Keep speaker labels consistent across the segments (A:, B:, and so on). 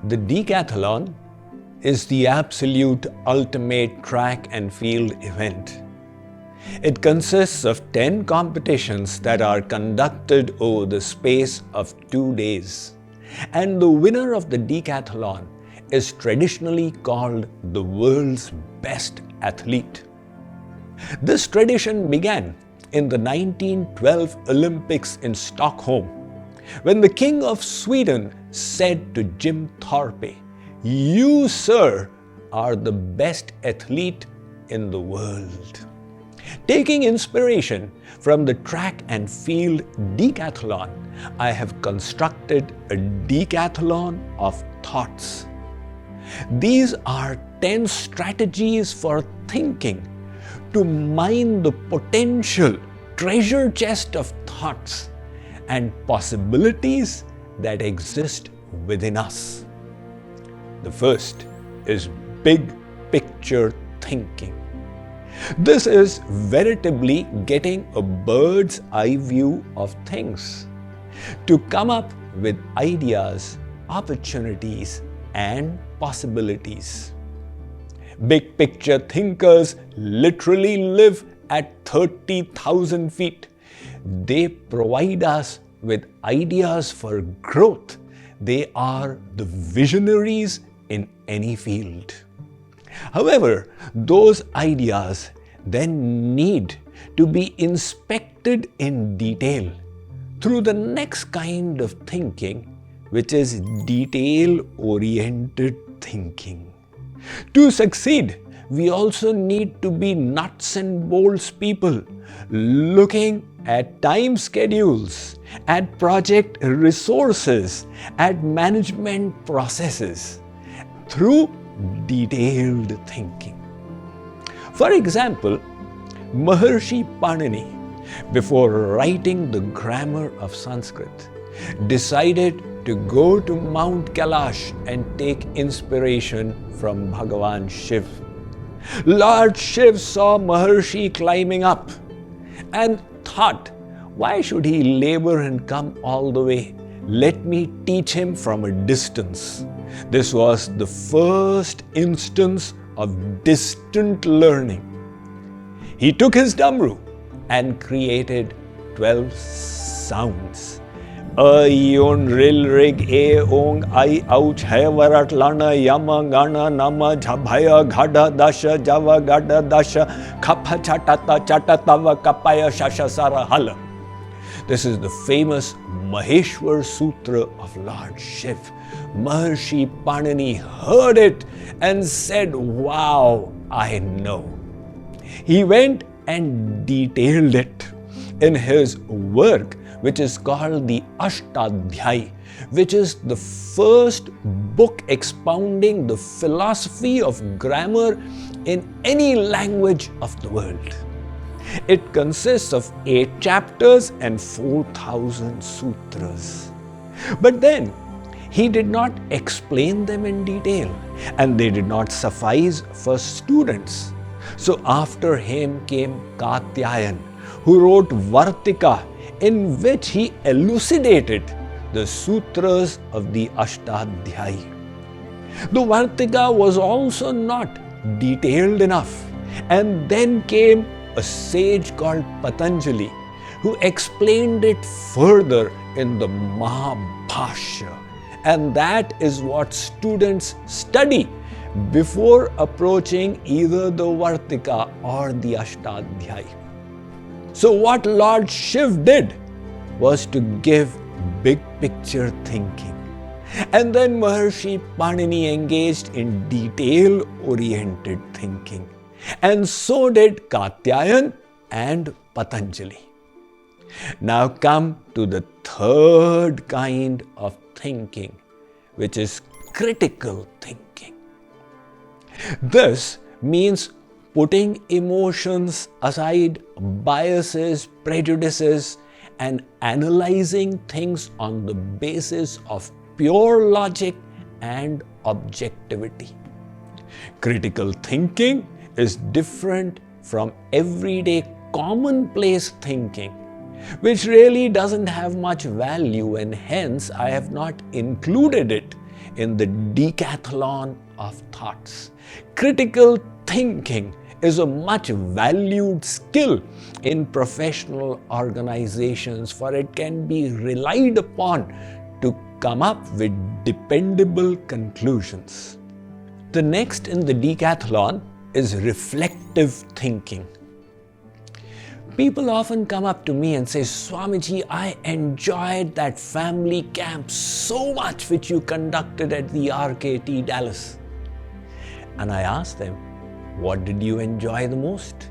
A: The decathlon is the absolute ultimate track and field event. It consists of 10 competitions that are conducted over the space of 2 days. And the winner of the decathlon is traditionally called the world's best athlete. This tradition began in the 1912 Olympics in Stockholm, when the King of Sweden said to Jim Thorpe, "You, sir, are the best athlete in the world." Taking inspiration from the track and field decathlon, I have constructed a decathlon of thoughts. These are 10 strategies for thinking to mine the potential treasure chest of thoughts and possibilities that exist within us. The first is big picture thinking. This is veritably getting a bird's eye view of things to come up with ideas, opportunities, and possibilities. Big picture thinkers literally live at 30,000 feet. They provide us with ideas for growth. They are the visionaries in any field. However, those ideas then need to be inspected in detail through the next kind of thinking, which is detail-oriented thinking. To succeed, we also need to be nuts and bolts people, looking at time schedules, at project resources, at management processes, through detailed thinking. For example, Maharishi Panini, before writing the grammar of Sanskrit, decided to go to Mount Kailash and take inspiration from Bhagavan Shiv. Lord Shiv saw Maharishi climbing up and thought, why should he labor and come all the way? Let me teach him from a distance. This was the first instance of distant learning. He took his damru and created 12 sounds. Ayon ril rig a ong I ouch hevarat lana yama gana nama jhabaya ghada dasha java gada dasha kapha chatata chatatava kapaya shashasara hala. This is the famous Maheshwar Sutra of Lord Shiv. Maharishi Panini heard it and said, wow, I know. He went and detailed it in his work, which is called the Ashtadhyay, which is the first book expounding the philosophy of grammar in any language of the world. It consists of 8 chapters and 4,000 sutras. But then, he did not explain them in detail, and they did not suffice for students. So after him came Katyayan, who wrote Vartika, in which he elucidated the sutras of the Ashtadhyay. The Vartika was also not detailed enough, and then came a sage called Patanjali, who explained it further in the Mahabhashya. And that is what students study before approaching either the Vartika or the Ashtadhyay. So what Lord Shiv did was to give big picture thinking. And then Maharishi Panini engaged in detail-oriented thinking. And so did Katyayan and Patanjali. Now come to the third kind of thinking, which is critical thinking. This means putting emotions aside, biases, prejudices, and analyzing things on the basis of pure logic and objectivity. Critical thinking is different from everyday commonplace thinking, which really doesn't have much value, and hence I have not included it in the decathlon of thoughts. Critical thinking is a much valued skill in professional organizations, for it can be relied upon to come up with dependable conclusions. The next in the decathlon is reflective thinking. People often come up to me and say, Swamiji, I enjoyed that family camp so much which you conducted at the RKT Dallas. And I ask them, what did you enjoy the most?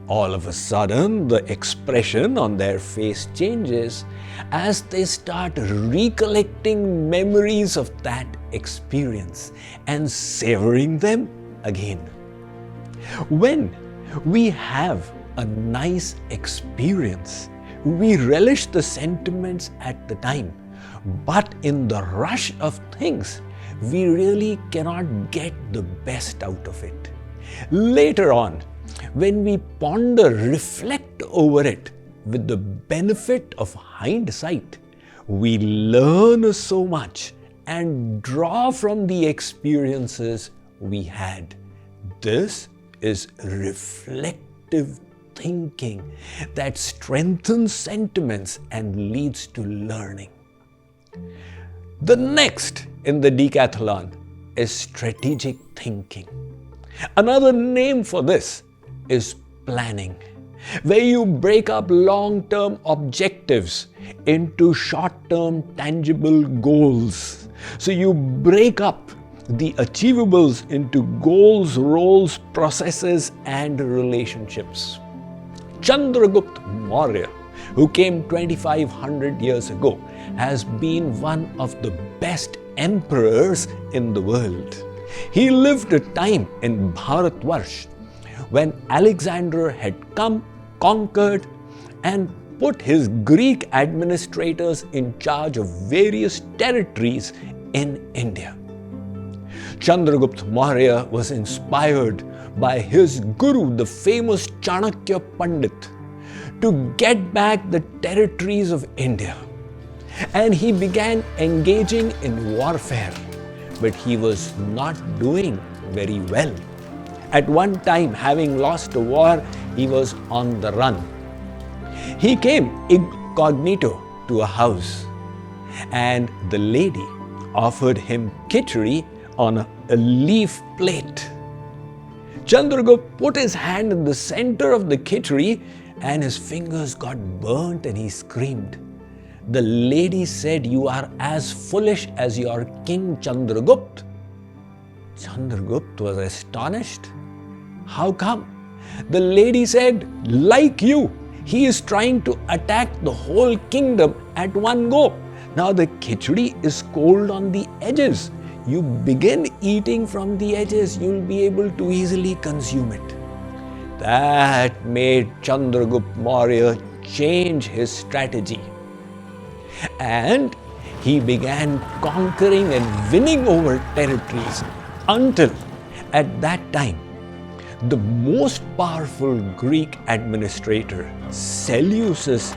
A: All of a sudden, the expression on their face changes as they start recollecting memories of that experience and savoring them again. When we have a nice experience, we relish the sentiments at the time, but in the rush of things, we really cannot get the best out of it. Later on, when we ponder, reflect over it with the benefit of hindsight, we learn so much and draw from the experiences we had. This is reflective thinking that strengthens sentiments and leads to learning. The next in the decathlon is strategic thinking. Another name for this is planning, where you break up long-term objectives into short-term tangible goals. So you break up the achievables into goals, roles, processes, and relationships. Chandragupta Maurya, who came 2500 years ago, has been one of the best emperors in the world. He lived a time in Bharatvarsh when Alexander had come, conquered, and put his Greek administrators in charge of various territories in India. Chandragupta Maurya was inspired by his guru, the famous Chanakya Pandit, to get back the territories of India. And he began engaging in warfare, but he was not doing very well. At one time, having lost a war, he was on the run. He came incognito to a house, and the lady offered him khichdi on a leaf plate. Chandragupta put his hand in the center of the khichdi and his fingers got burnt and he screamed. The lady said, "You are as foolish as your king Chandragupta." Chandragupta was astonished. How come? The lady said, "Like you, he is trying to attack the whole kingdom at one go. Now the khichdi is cold on the edges. You begin eating from the edges, you'll be able to easily consume it." That made Chandragupta Maurya change his strategy. And he began conquering and winning over territories until, at that time, the most powerful Greek administrator, Seleucus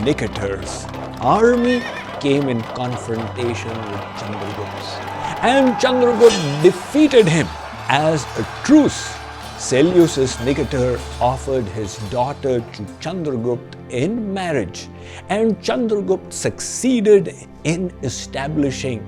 A: Nicator's army came in confrontation with Chandragupta's. And Chandragupta defeated him. As a truce, Seleucus Nicator offered his daughter to Chandragupta in marriage, and Chandragupta succeeded in establishing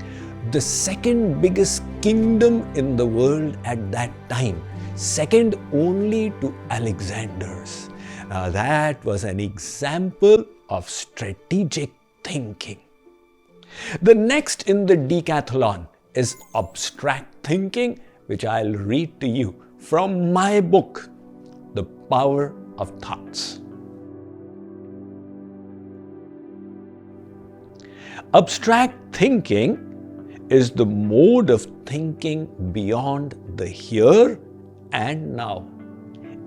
A: the second biggest kingdom in the world at that time, second only to Alexander's. Now that was an example of strategic thinking. The next in the decathlon is abstract thinking, which I'll read to you from my book, The Power of Thoughts. Abstract thinking is the mode of thinking beyond the here and now.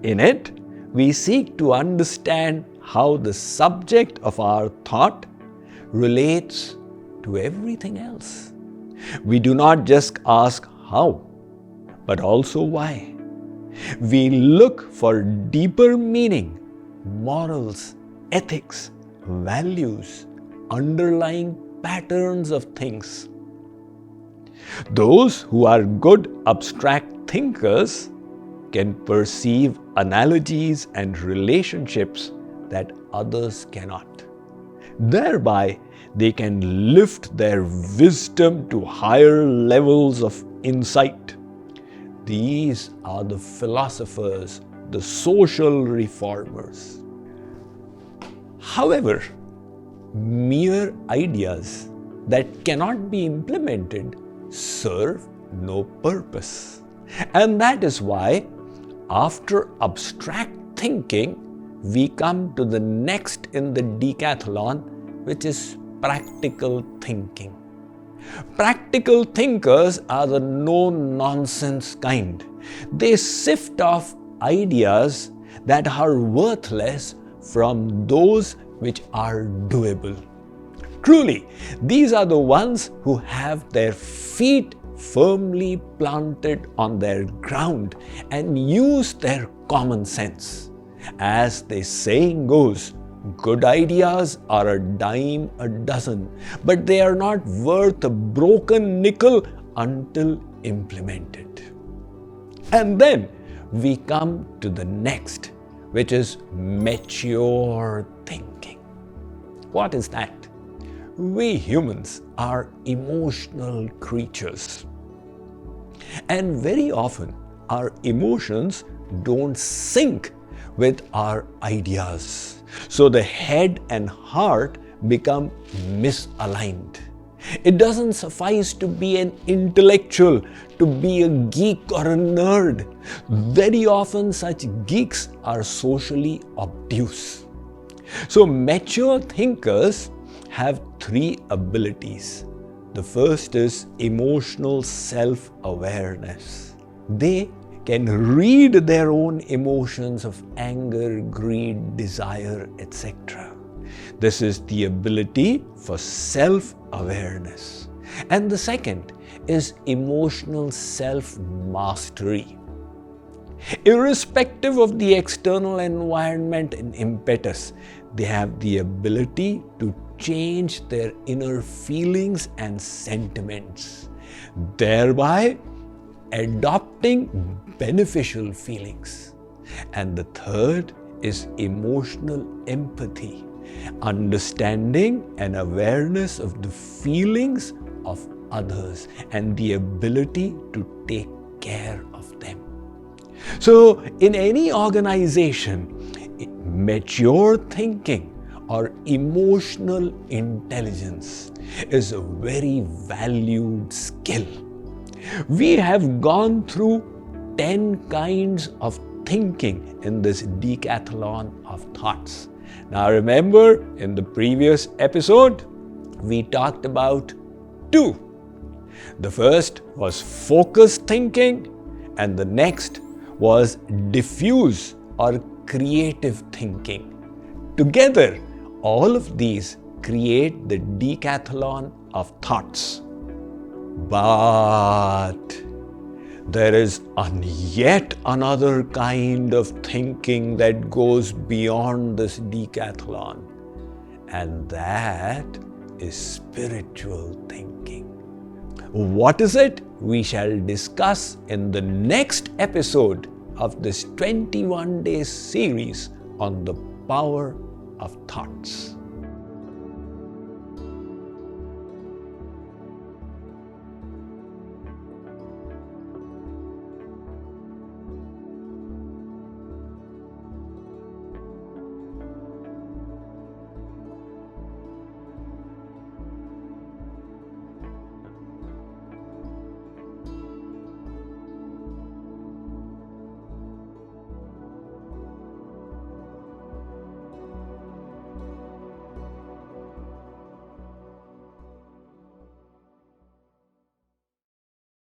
A: In it, we seek to understand how the subject of our thought relates to everything else. We do not just ask how, but also why. We look for deeper meaning, morals, ethics, values, underlying patterns of things. Those who are good abstract thinkers can perceive analogies and relationships that others cannot. Thereby, they can lift their wisdom to higher levels of insight. These are the philosophers, the social reformers. However, mere ideas that cannot be implemented serve no purpose. And that is why, after abstract thinking, we come to the next in the decathlon, which is practical thinking. Practical thinkers are the no-nonsense kind. They sift off ideas that are worthless from those which are doable. Truly, these are the ones who have their feet firmly planted on their ground and use their common sense. As the saying goes, good ideas are a dime a dozen, but they are not worth a broken nickel until implemented. And then we come to the next, which is mature thinking. What is that? We humans are emotional creatures. And very often, our emotions don't sync with our ideas. So the head and heart become misaligned. It doesn't suffice to be an intellectual, to be a geek or a nerd. Very often such geeks are socially obtuse. So mature thinkers have three abilities. The first is emotional self-awareness. They can read their own emotions of anger, greed, desire, etc. This is the ability for self-awareness. And the second is emotional self-mastery. Irrespective of the external environment and impetus, they have the ability to change their inner feelings and sentiments, thereby adopting beneficial feelings. And the third is emotional empathy, understanding and awareness of the feelings of others and the ability to take care of them. So, in any organization, mature thinking or emotional intelligence is a very valued skill. We have gone through 10 kinds of thinking in this decathlon of thoughts. Now remember, in the previous episode, we talked about 2. The first was focused thinking, and the next was diffuse or creative thinking. Together, all of these create the decathlon of thoughts. But there is yet another kind of thinking that goes beyond this decathlon, and that is spiritual thinking. What is it? We shall discuss in the next episode of this 21-day series on the power of thoughts.